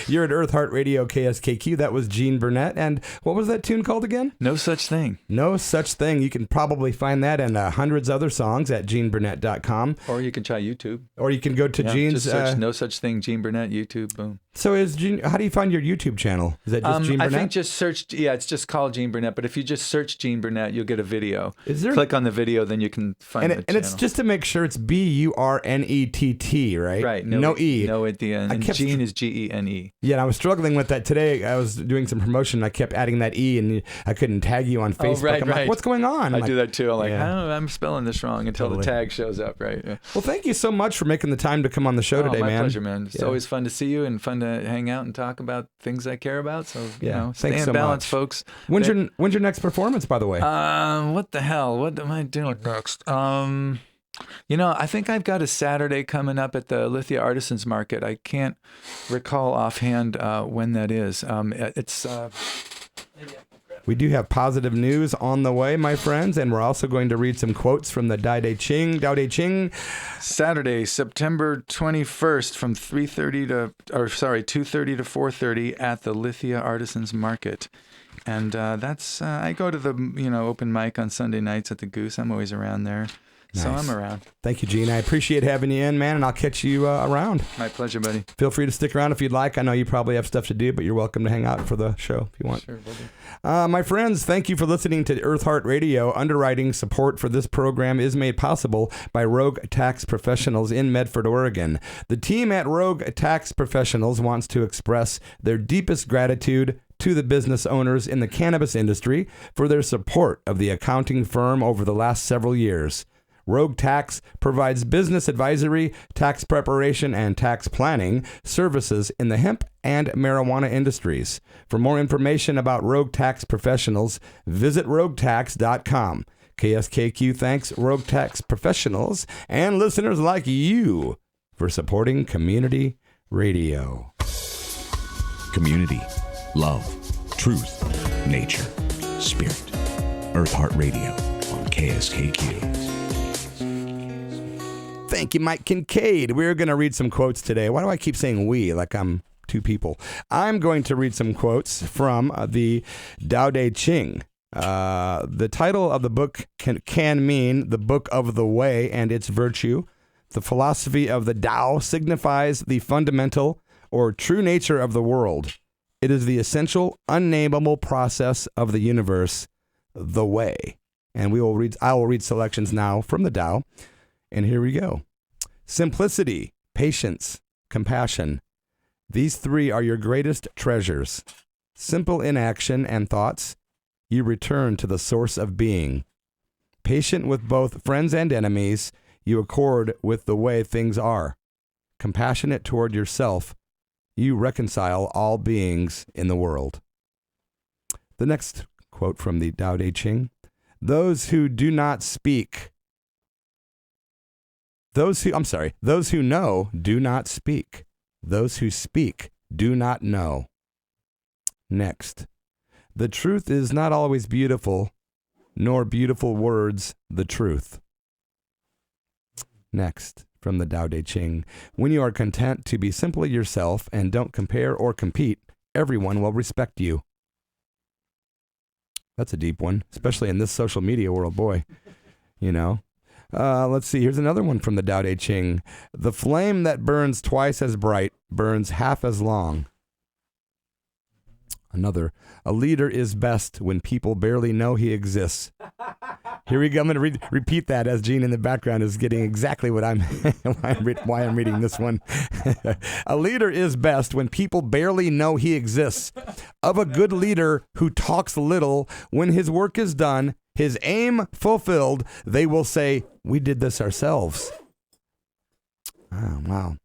You're at Eartheart Radio KSKQ. That was Gene Burnett. And what was that tune called again? No Such Thing. No Such Thing. You can probably find that and hundreds of other songs at geneburnett.com. Or you can try YouTube. Or you can go to Gene's. Just search No Such Thing, Gene Burnett, YouTube, boom. So is Gene? How do you find your YouTube channel? Is that just Gene Burnett? I think just search. Yeah, it's just called Gene Burnett. But if you just search Gene Burnett, you'll get a video. Is there? Click on the video. video, then you can find the And channel. it's just to make sure it's Burnett, right? Right. No E. No at the end. I And kept- Gene is Gene. Yeah, and I was struggling with that today. I was doing some promotion. I kept adding that E, and I couldn't tag you on Facebook. right, I'm like, right. what's going on? I do that too. I'm like, Yeah. oh, I'm spelling this wrong until Totally. the tag shows up, right? Yeah. Well, thank you so much for making the time to come on the show today, my man. pleasure, man. It's Yeah. always fun to see you and fun to hang out and talk about things I care about. So, Yeah. stay Thanks in so balance, much. folks. When's your next performance, by the way? What the hell? What am I doing next? I think I've got a Saturday coming up at the Lithia Artisans Market. I can't recall offhand when that is. It's We do have positive news on the way, my friends, and we're also going to read some quotes from the Dao De Ching. Saturday, September 21st from 2:30 to 4:30 at the Lithia Artisans Market. And that's I go to the open mic on Sunday nights at the Goose. I'm always around there. So Nice. I'm around. Thank you, Gene. I appreciate having you in, man, and I'll catch you around. My pleasure, buddy. Feel free to stick around if you'd like. I know you probably have stuff to do, but you're welcome to hang out for the show if you want. Sure, buddy. My friends, thank you for listening to Eartheart Radio. Underwriting support for this program is made possible by Rogue Tax Professionals in Medford, Oregon. The team at Rogue Tax Professionals wants to express their deepest gratitude to the business owners in the cannabis industry for their support of the accounting firm over the last several years. Rogue Tax provides business advisory, tax preparation, and tax planning services in the hemp and marijuana industries. For more information about Rogue Tax Professionals, visit roguetax.com. KSKQ thanks Rogue Tax Professionals and listeners like you for supporting community radio. Community, love, truth, nature, spirit. Eartheart Radio on KSKQ. Thank you, Mike Kincaid. We're going to read some quotes today. Why do I keep saying we like I'm two people? I'm going to read some quotes from the Tao Te Ching. The title of the book can mean the book of the way and its virtue. The philosophy of the Tao signifies the fundamental or true nature of the world. It is the essential, unnameable process of the universe, the way. And I will read selections now from the Tao. And here we go. Simplicity, patience, compassion. These three are your greatest treasures. Simple in action and thoughts, you return to the source of being. Patient with both friends and enemies, you accord with the way things are. Compassionate toward yourself, you reconcile all beings in the world. The next quote from the Tao Te Ching. Those who know do not speak. Those who speak do not know. Next. The truth is not always beautiful, nor beautiful words the truth. Next, from the Tao Te Ching. When you are content to be simply yourself and don't compare or compete, everyone will respect you. That's a deep one, especially in this social media world, boy. Let's see. Here's another one from the Tao Te Ching. The flame that burns twice as bright burns half as long. Another. A leader is best when people barely know he exists. Here we go. I'm going to repeat that as Gene in the background is getting exactly what why I'm reading this one. A leader is best when people barely know he exists. Of a good leader who talks little, when his work is done, his aim fulfilled, they will say, we did this ourselves. Oh, wow.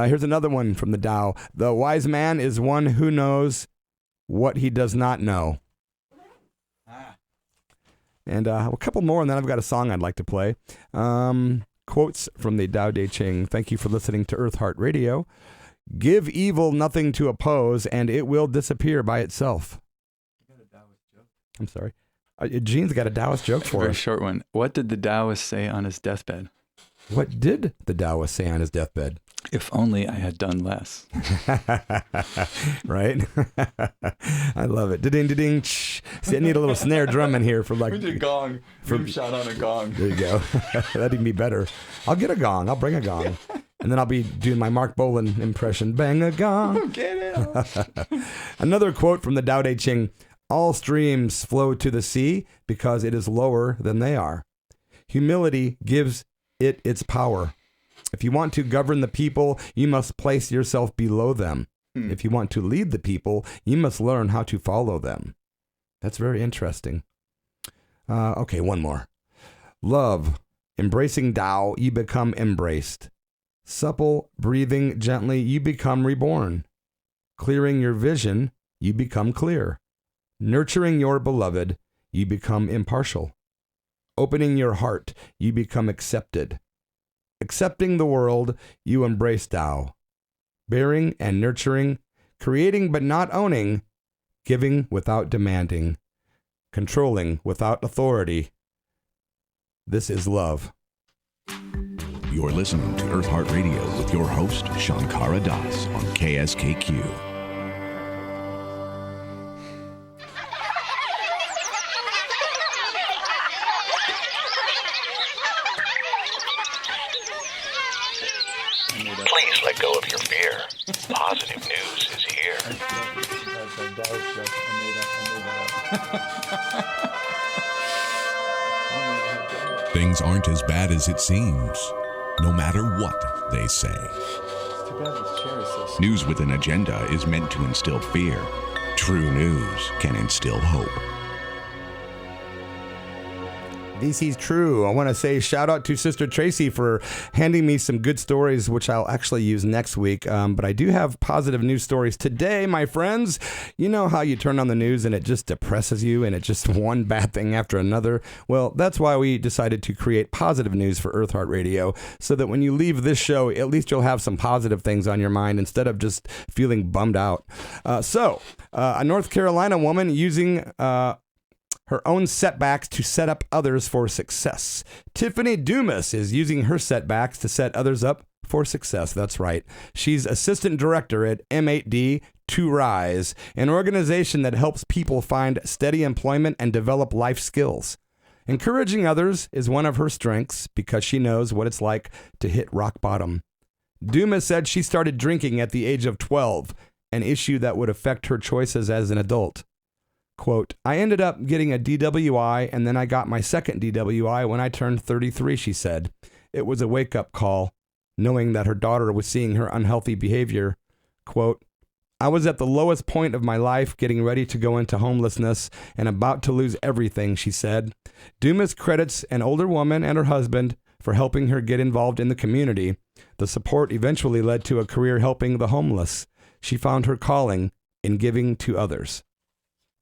Here's another one from the Tao. The wise man is one who knows what he does not know. And a couple more, and then I've got a song I'd like to play. Quotes from the Tao Te Ching. Thank you for listening to Eartheart Radio. Give evil nothing to oppose, and it will disappear by itself. I'm sorry. Gene's got a Taoist joke for Very us. short one. What did the Taoist say on his deathbed? What did the Taoist say on his deathbed? If only I had done less. Right? I love it. Da-ding, da-ding. See, I need a little snare drum in here for like... We need a gong. Rim shot on a gong. There you go. That'd be better. I'll get a gong. I'll bring a gong. And then I'll be doing my Mark Bolan impression. Bang a gong. Get it. Another quote from the Tao Te Ching. All streams flow to the sea because it is lower than they are. Humility gives it its power. If you want to govern the people, you must place yourself below them. If you want to lead the people, you must learn how to follow them. That's very interesting. Okay, one more. Love. Embracing Tao, you become embraced. Supple, breathing gently, you become reborn. Clearing your vision, you become clear. Nurturing your beloved, you become impartial. Opening your heart, you become accepted. Accepting the world, you embrace Tao. Bearing and nurturing, creating but not owning, giving without demanding, controlling without authority. This is love. You're listening to Eartheart Radio with your host, Shankara Das on KSKQ. Please let go of your fear. Positive news is here. Things aren't as bad as it seems, no matter what they say. News with an agenda is meant to instill fear. True news can instill hope. This is true. I want to say shout out to Sister Tracy for handing me some good stories, which I'll actually use next week. But I do have positive news stories today, my friends. You know how you turn on the news and it just depresses you and it's just one bad thing after another? Well, that's why we decided to create positive news for Eartheart Radio, so that when you leave this show, at least you'll have some positive things on your mind instead of just feeling bummed out. A North Carolina woman using her own setbacks to set up others for success. Tiffany Dumas is using her setbacks to set others up for success. That's right. She's assistant director at M8D to Rise, an organization that helps people find steady employment and develop life skills. Encouraging others is one of her strengths because she knows what it's like to hit rock bottom. Dumas said she started drinking at the age of 12, an issue that would affect her choices as an adult. Quote, I ended up getting a DWI and then I got my second DWI when I turned 33, she said. It was a wake-up call, knowing that her daughter was seeing her unhealthy behavior. Quote, I was at the lowest point of my life, getting ready to go into homelessness and about to lose everything, she said. Dumas credits an older woman and her husband for helping her get involved in the community. The support eventually led to a career helping the homeless. She found her calling in giving to others.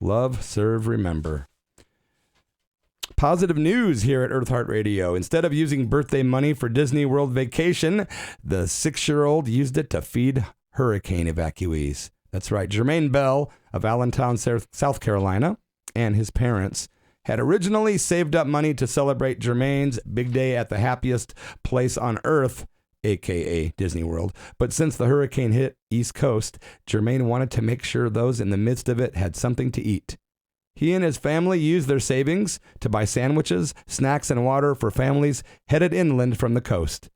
Love, serve, remember. Positive news here at Eartheart Radio. Instead of using birthday money for Disney World vacation, the 6-year-old used it to feed hurricane evacuees. That's right. Jermaine Bell of Allentown, South Carolina, and his parents had originally saved up money to celebrate Jermaine's big day at the happiest place on earth, a.k.a. Disney World. But since the hurricane hit East Coast, Jermaine wanted to make sure those in the midst of it had something to eat. He and his family used their savings to buy sandwiches, snacks, and water for families headed inland from the coast.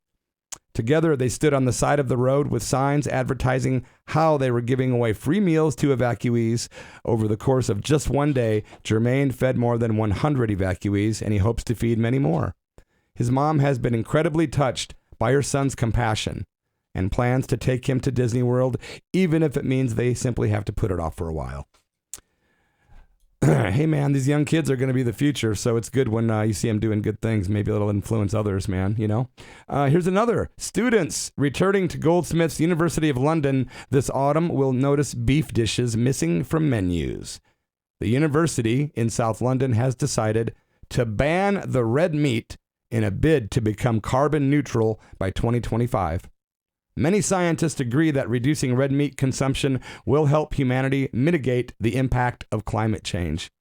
Together, they stood on the side of the road with signs advertising how they were giving away free meals to evacuees. Over the course of just one day, Jermaine fed more than 100 evacuees, and he hopes to feed many more. His mom has been incredibly touched by her son's compassion and plans to take him to Disney World, even if it means they simply have to put it off for a while. Hey, man, these young kids are going to be the future, so it's good when you see them doing good things. Maybe it'll influence others, man, you know. Here's another. Students returning to Goldsmiths University of London this autumn will notice beef dishes missing from menus. The university in South London has decided to ban the red meat in a bid to become carbon neutral by 2025. Many scientists agree that reducing red meat consumption will help humanity mitigate the impact of climate change.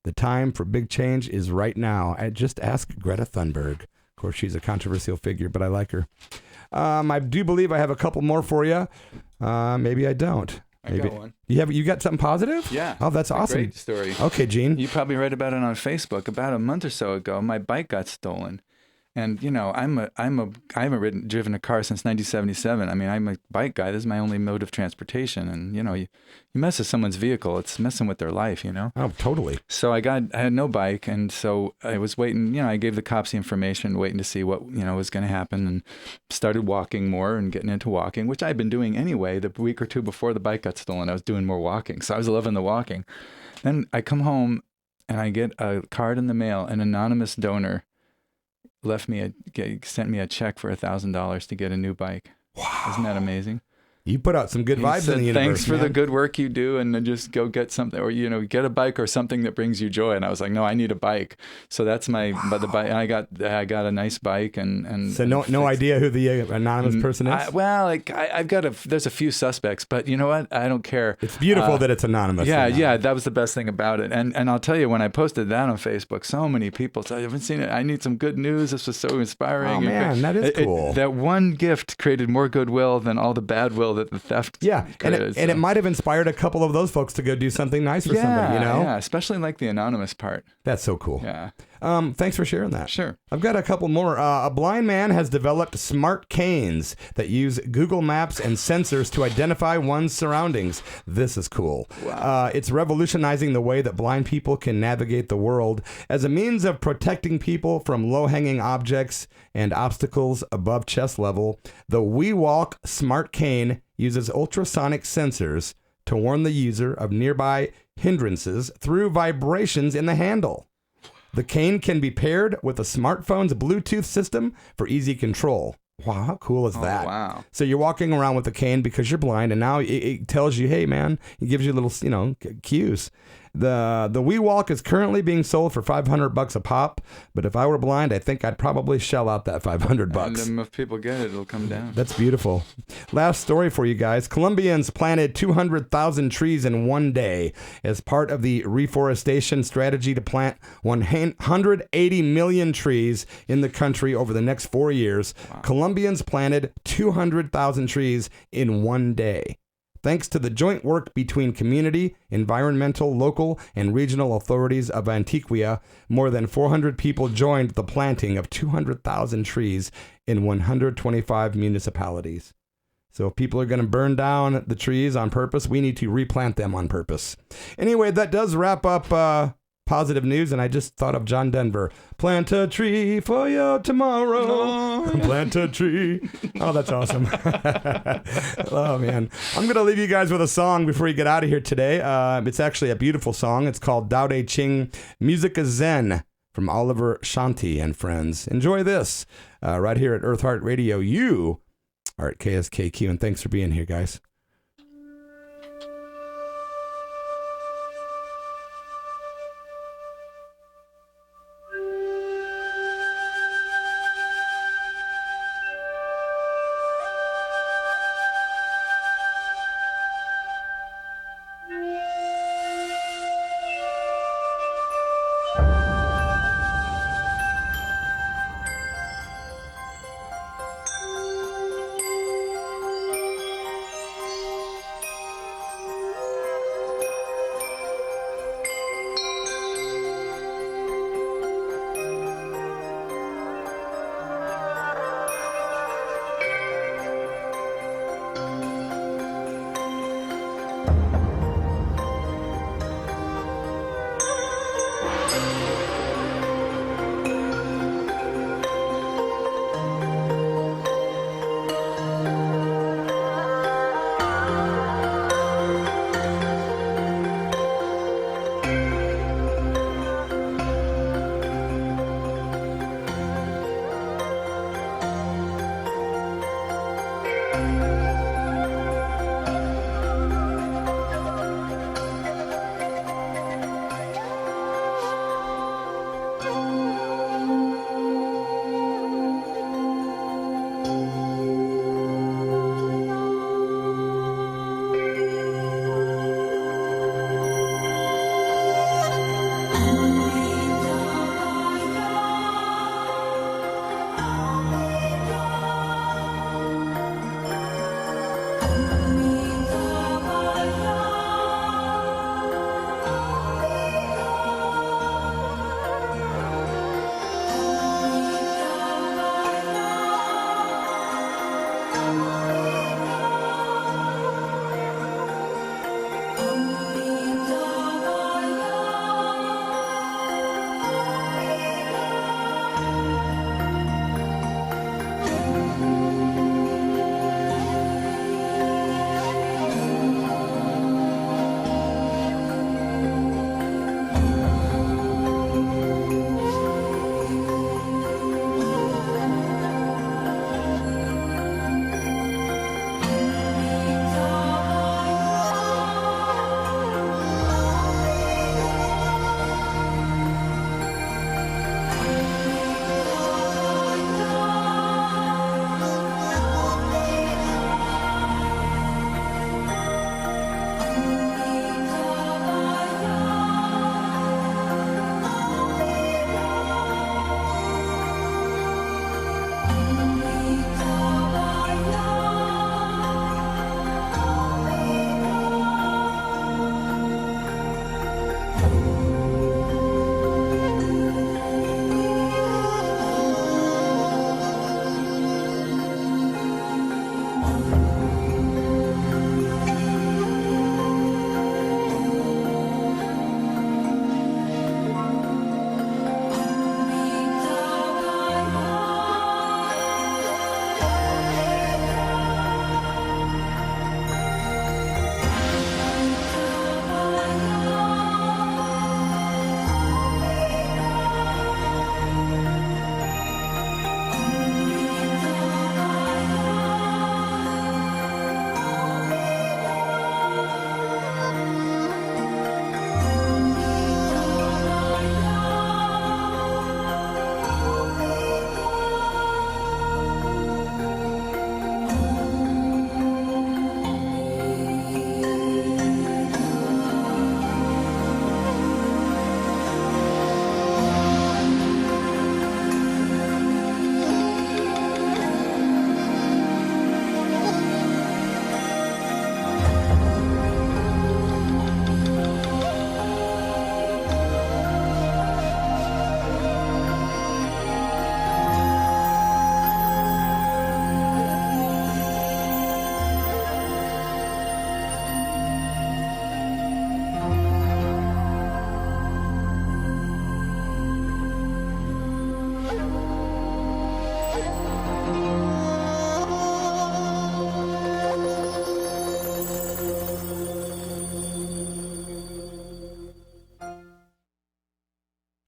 The time for big change is right now. Just ask Greta Thunberg. Of course, she's a controversial figure, but I like her. I do believe I have a couple more for you. Maybe I don't. Maybe. I got one. You got something positive? Yeah. Oh, that's awesome. Great story. Okay, Gene. You probably read about it on Facebook. About a month or so ago, my bike got stolen. And I haven't driven a car since 1977. I mean, I'm a bike guy. This is my only mode of transportation. And you mess with someone's vehicle, it's messing with their life. Oh, totally. So I had no bike, and so I was waiting. I gave the cops the information, waiting to see what was going to happen, and started walking more and getting into walking, which I'd been doing anyway. The week or two before the bike got stolen, I was doing more walking, so I was loving the walking. Then I come home, and I get a card in the mail. An anonymous donor sent me a check for $1,000 to get a new bike. Wow. Isn't that amazing? You put out some good vibes said, in the universe. Thanks for the good work you do, and then just go get something, or get a bike or something that brings you joy. And I was like, no, I need a bike. So that's but the bike. I got a nice bike, and so no idea who the anonymous person is. I've got there's a few suspects, but you know what? I don't care. It's beautiful that it's anonymous. Yeah, that was the best thing about it. And I'll tell you, when I posted that on Facebook, so many people said, I haven't seen it. I need some good news. This was so inspiring. Oh man, that is cool. That one gift created more goodwill than all the bad will that the theft. Yeah, and it might have inspired a couple of those folks to go do something nice for somebody, Yeah, especially like the anonymous part. That's so cool. Yeah. Thanks for sharing that. Sure. I've got a couple more. A blind man has developed smart canes that use Google Maps and sensors to identify one's surroundings. This is cool. Wow. It's revolutionizing the way that blind people can navigate the world as a means of protecting people from low-hanging objects and obstacles above chest level. The WeWalk smart cane uses ultrasonic sensors to warn the user of nearby hindrances through vibrations in the handle. The cane can be paired with a smartphone's Bluetooth system for easy control. Wow, how cool is that? Wow. So you're walking around with a cane because you're blind, and now it tells you, hey, man, it gives you little, cues. The WeWalk is currently being sold for $500 a pop, but if I were blind, I think I'd probably shell out that $500. And then if people get it, it'll come down. That's beautiful. Last story for you guys. Colombians planted 200,000 trees in one day as part of the reforestation strategy to plant 180 million trees in the country over the next 4 years. Wow. Colombians planted 200,000 trees in one day. Thanks to the joint work between community, environmental, local, and regional authorities of Antioquia, more than 400 people joined the planting of 200,000 trees in 125 municipalities. So if people are going to burn down the trees on purpose, we need to replant them on purpose. Anyway, that does wrap up positive news, and I just thought of John Denver. Plant a tree for your tomorrow. Plant a tree. Oh, that's awesome. Oh, man. I'm going to leave you guys with a song before you get out of here today. It's actually a beautiful song. It's called Dao De Ching, Musica Zen, from Oliver Shanti and friends. Enjoy this right here at Eartheart Radio. You are at KSKQ, and thanks for being here, guys.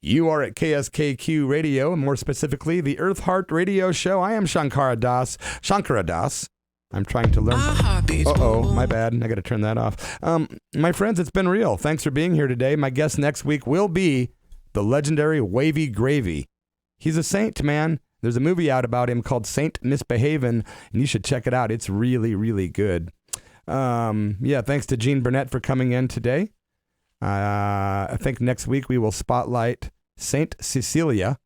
You are at KSKQ Radio, and more specifically, the Eartheart Radio Show. I am Shankara Das. I'm trying to learn. Uh-oh, my bad. I got to turn that off. My friends, it's been real. Thanks for being here today. My guest next week will be the legendary Wavy Gravy. He's a saint, man. There's a movie out about him called Saint Misbehavin', and you should check it out. It's really, really good. Thanks to Gene Burnett for coming in today. I think next week we will spotlight Saint Cecilia,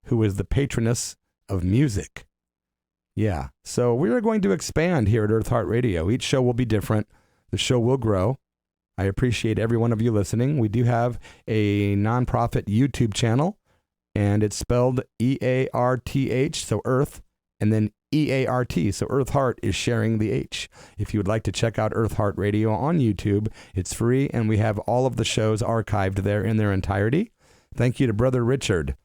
who is the patroness of music. Yeah, so we are going to expand here at Eartheart Radio. Each show will be different. The show will grow. I appreciate every one of you listening. We do have a nonprofit YouTube channel, and it's spelled E-A-R-T-H, so Earth, and then E-A-R-T, so Eartheart is sharing the H. If you would like to check out Eartheart Radio on YouTube, it's free, and we have all of the shows archived there in their entirety. Thank you to Brother Richard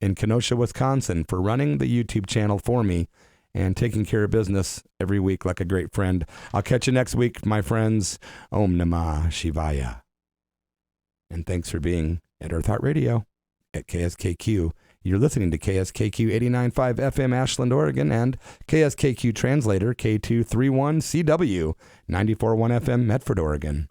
in Kenosha, Wisconsin, for running the YouTube channel for me and taking care of business every week like a great friend. I'll catch you next week, my friends. Om Namah Shivaya. And thanks for being at Eartheart Radio at KSKQ. You're listening to KSKQ 89.5 FM Ashland, Oregon, and KSKQ Translator K231CW 94.1 FM Medford, Oregon.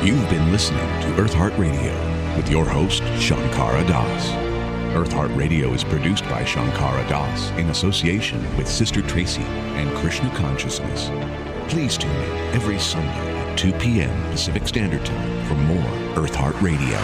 You've been listening to Eartheart Radio with your host, Shankara Das. Eartheart Radio is produced by Shankara Das in association with Sister Tracy and Krishna Consciousness. Please tune in every Sunday at 2 p.m. Pacific Standard Time for more Eartheart Radio.